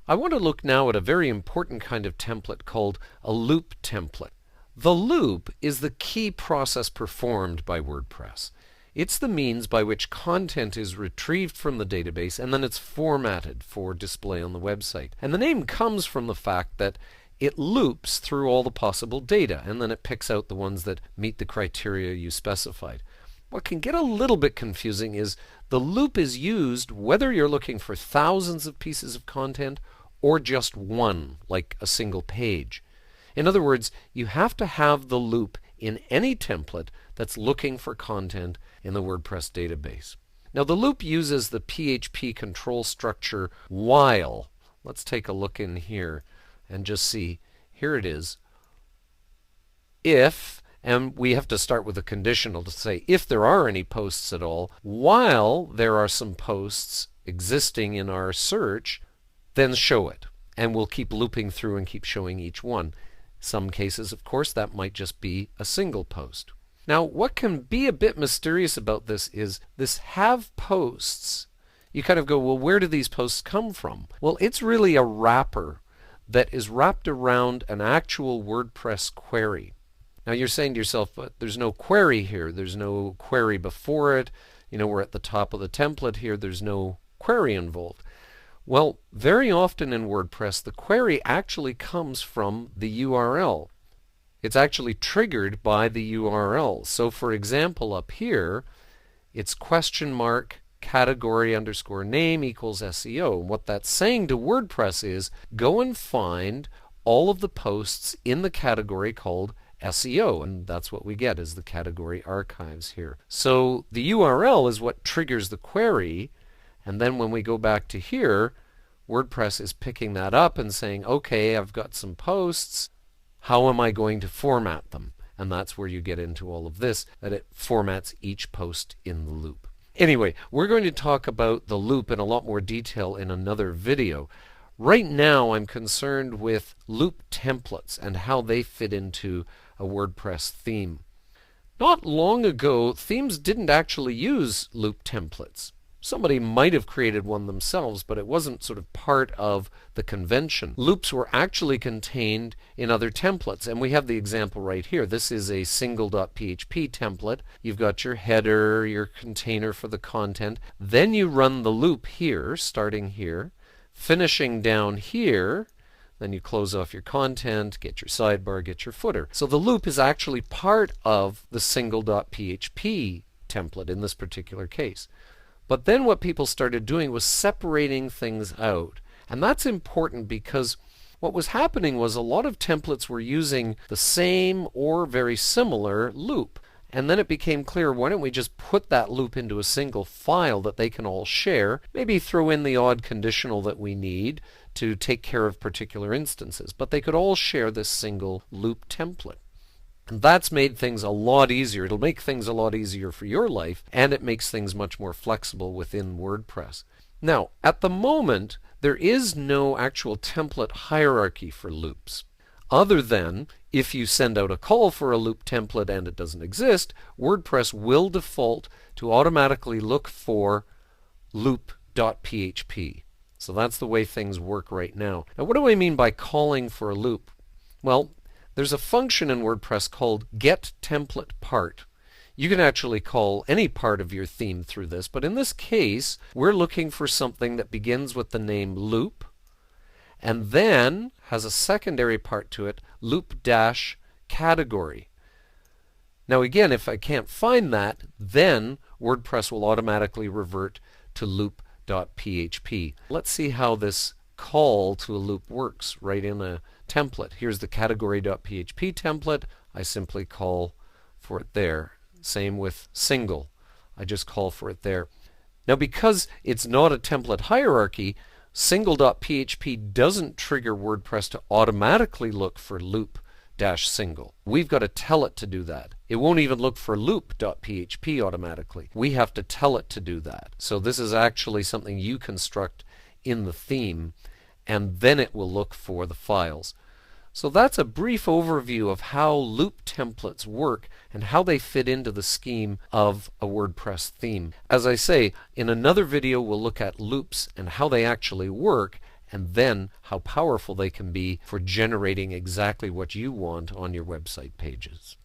I want to look now at a very important kind of template called a loop template. The loop is the key process performed by WordPress. It's the means by which content is retrieved from the database and then it's formatted for display on the website. And the name comes from the fact that it loops through all the possible data and then it picks out the ones that meet the criteria you specified. What can get a little bit confusing is the loop is used whether you're looking for thousands of pieces of content or just one, like a single page. In other words, you have to have the loop in any template that's looking for content in the WordPress database. Now the loop uses the PHP control structure while. Let's take a look in here and just see. Here it is. If, and we have to start with a conditional to say if there are any posts at all, while there are some posts existing in our search, then show it. And we'll keep looping through and keep showing each one. Some cases, of course, that might just be a single post. Now, what can be a bit mysterious about this is this have posts. You kind of go, well, where do these posts come from? Well, it's really a wrapper that is wrapped around an actual WordPress query. Now, you're saying to yourself, but there's no query here. There's no query before it. You know, we're at the top of the template here. There's no query involved. Well, very often in WordPress, the query actually comes from the URL. It's actually triggered by the URL. So for example, up here, it's !category_name equals SEO. And what that's saying to WordPress is, go and find all of the posts in the category called SEO. And that's what we get is the category archives here. So the URL is what triggers the query. And then when we go back to here, WordPress is picking that up and saying, okay, I've got some posts. How am I going to format them? And that's where you get into all of this, that it formats each post in the loop. Anyway, we're going to talk about the loop in a lot more detail in another video. Right now, I'm concerned with loop templates and how they fit into a WordPress theme. Not long ago, themes didn't actually use loop templates. Somebody might have created one themselves, but it wasn't sort of part of the convention. Loops were actually contained in other templates, and we have the example right here. This is a single.php template. You've got your header, your container for the content. Then you run the loop here, starting here, finishing down here. Then you close off your content, get your sidebar, get your footer. So the loop is actually part of the single.php template in this particular case. But then what people started doing was separating things out. And that's important because what was happening was a lot of templates were using the same or very similar loop. And then it became clear, why don't we just put that loop into a single file that they can all share, maybe throw in the odd conditional that we need to take care of particular instances. But they could all share this single loop template. And that's made things a lot easier. It'll make things a lot easier for your life, and it makes things much more flexible within WordPress. Now, at the moment, there is no actual template hierarchy for loops. Other than, if you send out a call for a loop template and it doesn't exist, WordPress will default to automatically look for loop.php. So that's the way things work right now. Now, what do I mean by calling for a loop? Well, there's a function in WordPress called getTemplatePart. You can actually call any part of your theme through this, but in this case, we're looking for something that begins with the name loop, and then has a secondary part to it, loop-category. Now again, if I can't find that, then WordPress will automatically revert to loop.php. Let's see how this call to a loop works right in a template. Here's the category.php template. I simply call for it there. Same with single. I just call for it there. Now because it's not a template hierarchy, single.php doesn't trigger WordPress to automatically look for loop-single. We've got to tell it to do that. It won't even look for loop.php automatically. We have to tell it to do that. So this is actually something you construct in the theme, and then it will look for the files. So that's a brief overview of how loop templates work and how they fit into the scheme of a WordPress theme. As I say, in another video we'll look at loops and how they actually work, and then how powerful they can be for generating exactly what you want on your website pages.